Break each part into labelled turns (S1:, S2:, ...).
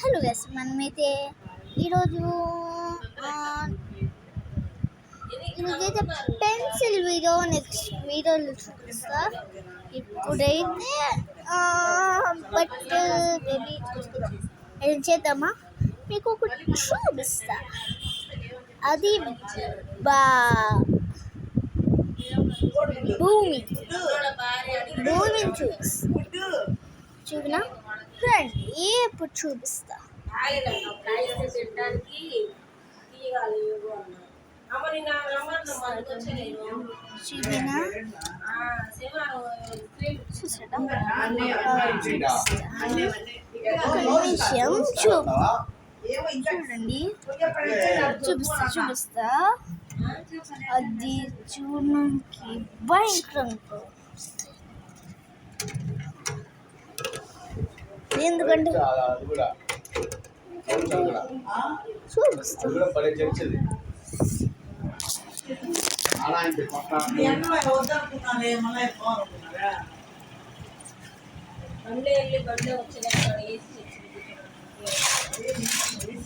S1: Hello guys, మనమైతే ఈరోజు ఈరోజైతే పెన్సిల్ వీడియో నెక్స్ట్ వీడియోలో చూపిస్తా. ఇప్పుడైతే బట్ బేబీ ఏం చేద్దామా, మీకు ఒకటి చూపిస్తా. అది భూమిని చూపినా రండి, ఎప్పుడు చూపిస్తా. చూపినా చూడండి, చూపిస్తా. అది చూడడానికి భయంకరంగా, ఎందుకంటే చూపిస్తా.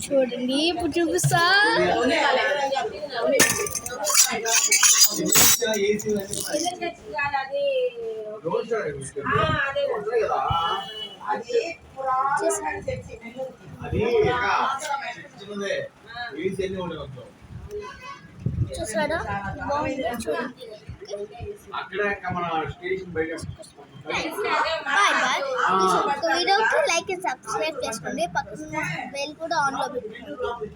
S1: చూడండి, ఇప్పుడు చూపిస్తా. చూసారా, వీడియోకి లైక్ అండ్ సబ్స్క్రైబ్ చేసుకోండి, పక్కన బెల్ కూడా ఆన్లో పెట్టుకోండి.